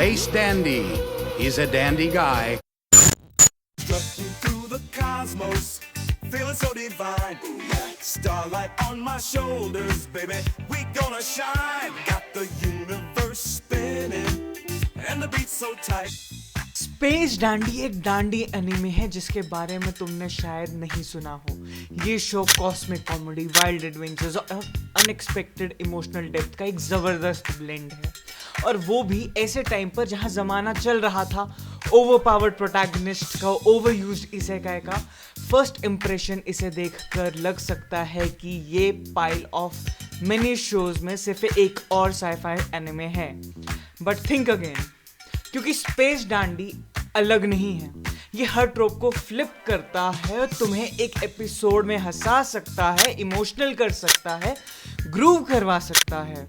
Space Dandy. He's a dandy guy. Strutting through the cosmos, feeling so divine. Starlight on my shoulders, baby, we gonna shine. Got the universe spinning, and the beat's so tight. Space Dandy एक dandy anime है जिसके बारे में तुमने शायद नहीं सुना हो। ये show cosmic comedy, wild adventures और अनएक्सपेक्टेड इमोशनल डेप्थ का एक ज़बरदस्त ब्लेंड है, और वो भी ऐसे टाइम पर जहाँ ज़माना चल रहा था ओवरपावर्ड प्रोटैगनिस्ट का, ओवर यूज्ड इसेकाई का। फर्स्ट इम्प्रेशन इसे देखकर लग सकता है कि ये पाइल ऑफ मेनी शोज में सिर्फ एक और साइफाई एनिमे है, बट थिंक अगेन, क्योंकि स्पेस डैंडी अलग नहीं है। ये हर ट्रोप को फ्लिप करता है और तुम्हें एक एपिसोड में हंसा सकता है, इमोशनल कर सकता है, ग्रूव करवा सकता है।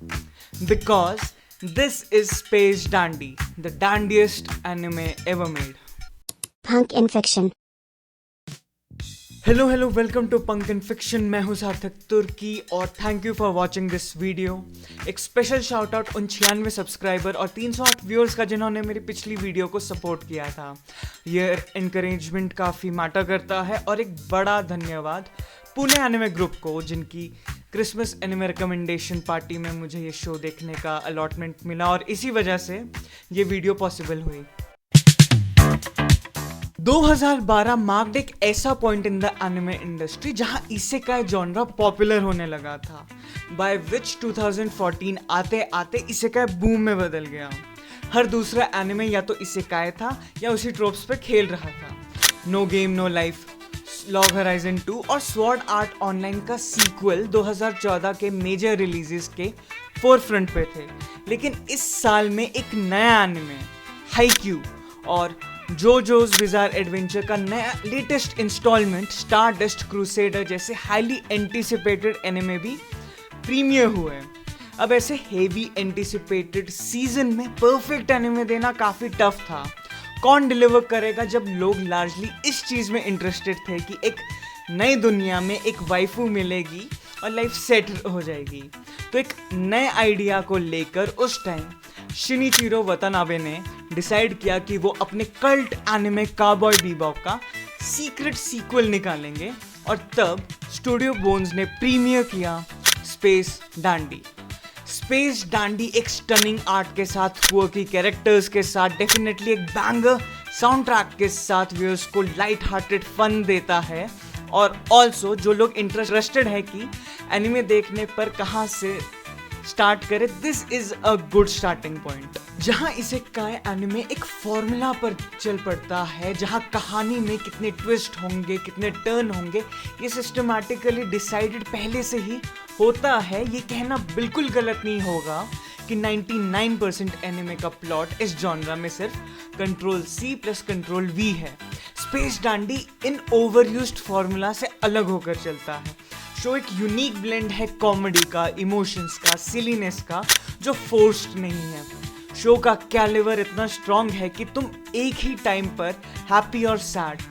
Because this is space dandy, the dandiest anime ever made. Punk Infection. Hello welcome to punk and fiction. मैं हूं सार्थक तुर्की और thank you for watching this video. एक स्पेशल शाउट आउट उन 96 सब्सक्राइबर और 308 व्यूअर्स का जिन्होंने मेरी पिछली वीडियो को सपोर्ट किया था। ये एनकरेजमेंट काफ़ी मैटर करता है। और एक बड़ा धन्यवाद पुणे एनिमे ग्रुप को, जिनकी क्रिसमस एनिमे रिकमेंडेशन पार्टी में मुझे ये शो देखने का अलॉटमेंट मिला और इसी वजह से ये वीडियो पॉसिबल हुई। 2012 मार्क्ड एक ऐसा point in the anime industry जहां इसेकाई जॉनरा पॉपुलर होने लगा था, बाय विच 2014 आते आते इसेकाई बूम में बदल गया। हर दूसरा एनिमे या तो इसेकाई था या उसी ट्रोप्स पे खेल रहा था। No game no life, log horizon 2 और स्वॉर्ड आर्ट ऑनलाइन का सीक्वल 2014 के मेजर रिलीजेस के फोरफ्रंट पे थे। लेकिन इस साल में एक नया एनिमे हाइक्यू और जोजोज बिजार एडवेंचर का नया लेटेस्ट इंस्टॉलमेंट स्टारडस्ट क्रूसेडर जैसे हाईली एंटिसिपेटेड एनिमे भी प्रीमियर हुए। अब ऐसे हेवी एंटिसिपेटेड सीजन में परफेक्ट एनिमे देना काफ़ी टफ था। कौन डिलीवर करेगा जब लोग लार्जली इस चीज़ में इंटरेस्टेड थे कि एक नई दुनिया में एक वाइफू मिलेगी और लाइफ सेट हो जाएगी। तो एक नए आइडिया को लेकर उस टाइम शिनिचिरो वतानाबे ने डिसाइड किया कि वो अपने कल्ट एनिमे काउबॉय बीबॉप का सीक्रेट सीक्वल निकालेंगे, और तब स्टूडियो बोन्स ने प्रीमियर किया स्पेस डैंडी। स्पेस डैंडी एक स्टनिंग आर्ट के साथ, क्वर्की कैरेक्टर्स के साथ, डेफिनेटली एक बैंगर साउंड ट्रैक के साथ व्यूअर्स को लाइट हार्टेड फन देता है। और ऑल्सो जो लोग इंटरेस्टेड है कि एनिमे देखने पर कहाँ से स्टार्ट करे, this is a good starting point. जहाँ इसेकाई एनिमे एक फॉर्मूला पर चल पड़ता है, जहाँ कहानी में कितने ट्विस्ट होंगे, कितने टर्न होंगे, ये सिस्टमैटिकली डिसाइडेड पहले से ही होता है। ये कहना बिल्कुल गलत नहीं होगा कि 99% एनिमे का प्लॉट इस जॉनरा में सिर्फ Ctrl+C + Ctrl+V है। स्पेस डैंडी इन ओवरयूज्ड फॉर्मूला से अलग होकर चलता है। शो एक यूनिक ब्लेंड है कॉमेडी का, इमोशंस का, सिलीनेस का, जो फोर्स्ड नहीं है। शो का कैलिबर इतना स्ट्रॉन्ग है कि तुम एक ही टाइम पर हैप्पी और सैड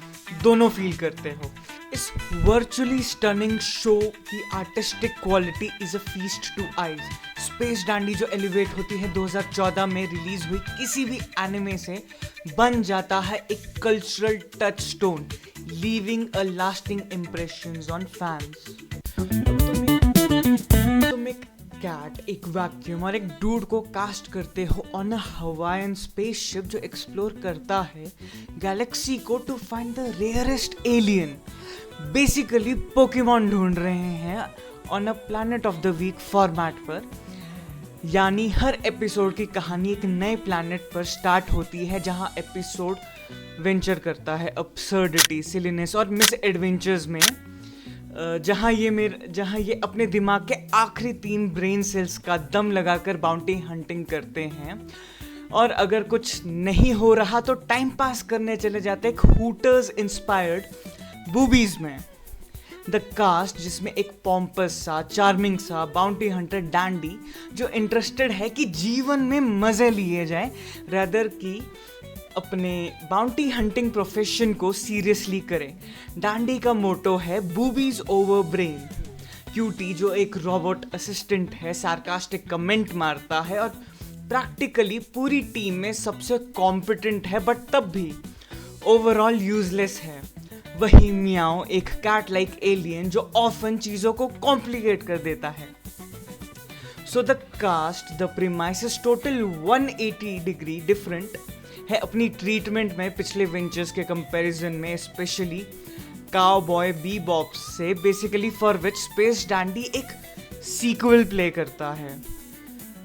दोनों फील करते हो। इस वर्चुअली स्टनिंग शो की artistic quality is a feast two eyes. Space dandy जो एलिवेट होती है 2014 में रिलीज हुई किसी भी एनिमे से, बन जाता है एक cultural touch stone, leaving a lasting impressions on fans. तुम एक कैट, एक वैक्यूम और एक डूड को कास्ट करते हो ऑन अ हवाईयन स्पेसशिप जो एक्सप्लोर करता है गैलेक्सी को to find the rarest alien. Basically Pokemon ढूंढ रहे हैं on a planet of the week format पर। यानी हर एपिसोड की कहानी एक नए प्लैनेट पर स्टार्ट होती है, जहां एपिसोड वेंचर करता है अब्सर्डिटी, सिलीनेस और मिस एडवेंचर्स में, जहां ये अपने दिमाग के आखिरी 3 ब्रेन सेल्स का दम लगाकर बाउंटी हंटिंग करते हैं। और अगर कुछ नहीं हो रहा तो टाइम पास करने चले जाते हैं हूटर्स इंस्पायर्ड बूबीज में। द कास्ट जिसमें एक पॉम्पस सा, चार्मिंग सा बाउंटी हंटर डैंडी जो इंटरेस्टेड है कि जीवन में मज़े लिए जाए, रादर कि अपने बाउंटी हंटिंग प्रोफेशन को सीरियसली करे। डैंडी का मोटो है बूबीज ओवर ब्रेन। क्यूटी जो एक रोबोट असिस्टेंट है, सार्कास्टिक कमेंट मारता है और प्रैक्टिकली पूरी टीम में सबसे कॉम्पिटेंट है, बट तब भी ओवरऑल यूजलेस है। वही मियाओ एक कैट लाइक एलियन जो ऑफन चीजों को कॉम्प्लिकेट कर देता है। So the cast, the premises total 180 degree different है अपनी ट्रीटमेंट में पिछले वेंचर्स के कंपैरिजन में, स्पेशली काउबॉय बीबॉप से, basically for which Space Dandy एक सीक्वल प्ले करता है।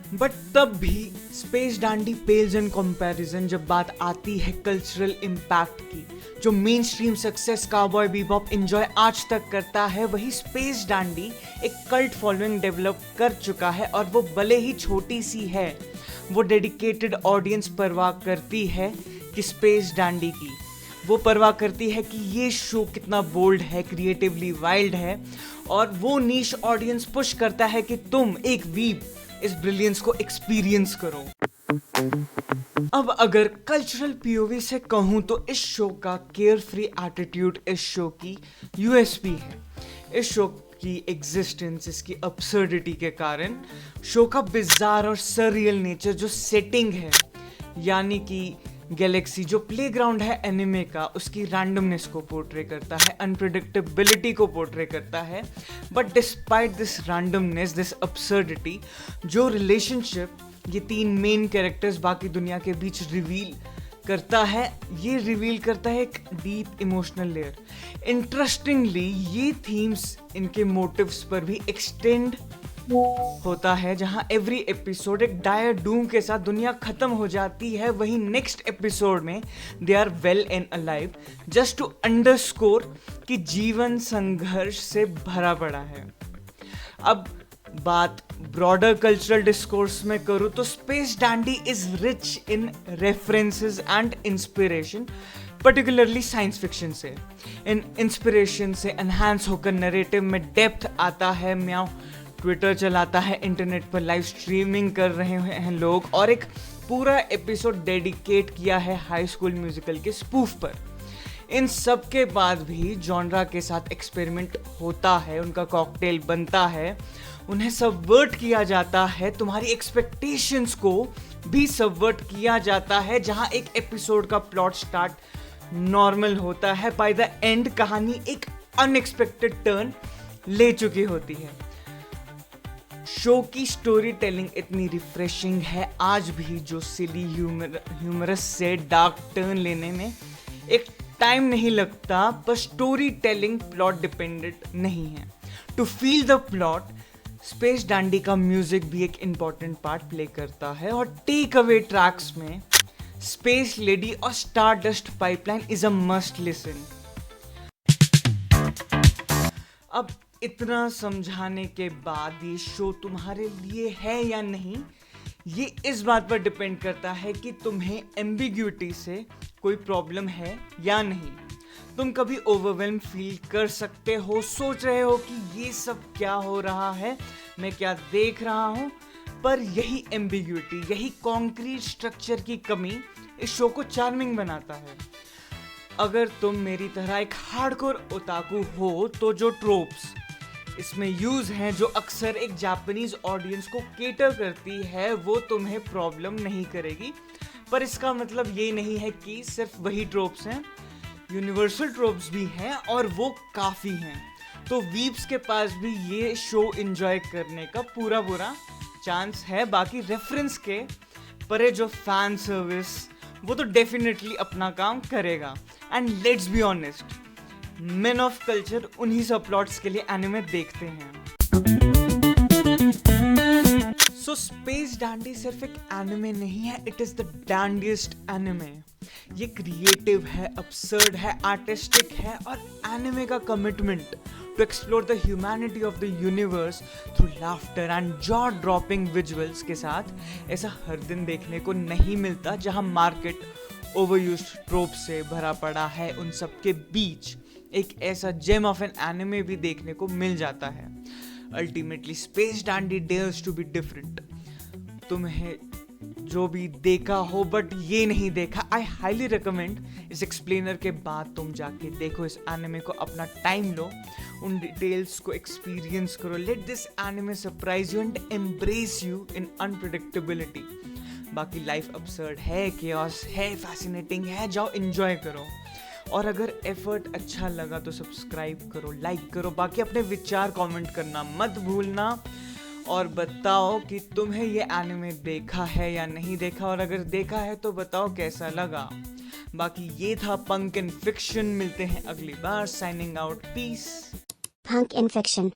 बट तब भी Space Dandy pales in comparison जब बात आती है कल्चरल इम्पैक्ट की। जो main stream success Cowboy Bebop enjoy आज तक करता है, वही स्पेस डैंडी एक कल्ट फॉलोइंग डेवलप कर चुका है, और वो भले ही छोटी सी है, वो डेडिकेटेड ऑडियंस परवाह करती है कि स्पेस डैंडी की, वो परवाह करती है कि ये शो कितना बोल्ड है, क्रिएटिवली वाइल्ड है, और वो नीश ऑडियंस पुश करता है कि तुम एक वीब इस ब्रिलियंस को एक्सपीरियंस करो। अब अगर कल्चरल पीओवी से कहूं तो इस शो का केयर फ्री एटीट्यूड इस शो की यूएसपी है। इस शो की एग्जिस्टेंस, इसकी अब्सर्डिटी के कारण, शो का बिजार और सररियल नेचर, जो सेटिंग है यानी कि गैलेक्सी जो प्लेग्राउंड है एनिमे का, उसकी रैंडमनेस को पोर्ट्रे करता है, अनप्रेडिक्टेबिलिटी को पोर्ट्रे करता है। But despite this randomness, this absurdity, जो रिलेशनशिप ये तीन मेन कैरेक्टर्स बाकी दुनिया के बीच रिवील करता है, ये रिवील करता है एक डीप इमोशनल लेयर। इंटरेस्टिंगली ये थीम्स इनके मोटिव्स पर भी एक्सटेंड होता है, जहां एवरी एपिसोड एक डायर डूम के साथ दुनिया खत्म हो जाती है, वहीं नेक्स्ट एपिसोड में they are well and alive, just to underscore कि जीवन संघर्ष से भरा पड़ा है। अब बात ब्रॉडर कल्चरल डिस्कोर्स में करूँ तो space dandy is rich in references and inspiration, particularly science fiction से। इन इंस्पिरेशन से एनहांस होकर नरेटिव में डेप्थ आता है। म्याओ ट्विटर चलाता है, इंटरनेट पर लाइव स्ट्रीमिंग कर रहे हैं लोग, और एक पूरा एपिसोड डेडिकेट किया है हाई स्कूल म्यूजिकल के स्पूफ पर। इन सब के बाद भी जॉनरा के साथ एक्सपेरिमेंट होता है, उनका कॉकटेल बनता है, उन्हें सबवर्ट किया जाता है, तुम्हारी एक्सपेक्टेशंस को भी सबवर्ट किया जाता है। जहां एक एपिसोड का प्लॉट स्टार्ट नॉर्मल होता है, बाय द एंड कहानी एक अनएक्सपेक्टेड टर्न ले चुकी होती है। शो की स्टोरी टेलिंग इतनी रिफ्रेशिंग है आज भी, जो सिली ह्यूमरस से डार्क टर्न लेने में एक टाइम नहीं लगता, पर स्टोरी टेलिंग प्लॉट डिपेंडेंट नहीं है। To feel the plot, Space Dandy का म्यूजिक भी एक इंपॉर्टेंट पार्ट प्ले करता है, और टेक अवे ट्रैक्स में स्पेस लेडी और Stardust Pipeline is a must listen. अब इतना समझाने के बाद ये शो तुम्हारे लिए है या नहीं, ये इस बात पर डिपेंड करता है कि तुम्हें एम्बिग्यूटी से कोई प्रॉब्लम है या नहीं। तुम कभी ओवरवेल्म फील कर सकते हो, सोच रहे हो कि ये सब क्या हो रहा है, मैं क्या देख रहा हूँ, पर यही एम्बिग्यूटी, यही कॉन्क्रीट स्ट्रक्चर की कमी इस शो को चार्मिंग बनाता है। अगर तुम मेरी तरह एक हार्डकोर ओताकू हो, तो जो ट्रोप्स इसमें यूज हैं, जो अक्सर एक जापानीज ऑडियंस को केटर करती है, वो तुम्हें प्रॉब्लम नहीं करेगी। पर इसका मतलब ये नहीं है कि सिर्फ वही ट्रोप्स हैं, यूनिवर्सल ट्रोप्स भी हैं, और वो काफ़ी हैं। तो वीप्स के पास भी ये शो एंजॉय करने का पूरा चांस है। बाकी रेफरेंस के परे जो फैन सर्विस, वो तो डेफिनेटली अपना काम करेगा। And let's be honest, main of culture उन्हीं सब प्लॉट्स के लिए एनिमे देखते हैं। सो स्पेस डैंडी सिर्फ एक एनिमे नहीं है, it is the dandiest anime. ये क्रिएटिव है, absurd है, आर्टिस्टिक है, और एनिमे का commitment to explore the humanity of the universe through laughter and jaw dropping visuals के साथ ऐसा हर दिन देखने को नहीं मिलता। जहां मार्केट ओवरयूज्ड ट्रोप से भरा पड़ा है, उन सब के बीच एक ऐसा जेम ऑफ एन एनिमे भी देखने को मिल जाता है। Ultimately space dandy dares to be different. तुम्हें जो भी देखा हो बट ये नहीं देखा, आई हाईली रिकमेंड इस एक्सप्लेनर के बाद तुम जाके देखो इस एनिमे को, अपना टाइम लो, उन डिटेल्स को एक्सपीरियंस करो। Let this anime surprise you and embrace you in unpredictability. बाकी लाइफ absurd है, chaos है, fascinating है, जाओ enjoy करो। और अगर एफर्ट अच्छा लगा तो सब्सक्राइब करो, लाइक करो, बाकी अपने विचार कमेंट करना मत भूलना और बताओ कि तुम्हें ये एनिमे देखा है या नहीं देखा, और अगर देखा है तो बताओ कैसा लगा। बाकी ये था पंक एंड फिक्शन, मिलते हैं अगली बार, signing out, peace. Punk Infection.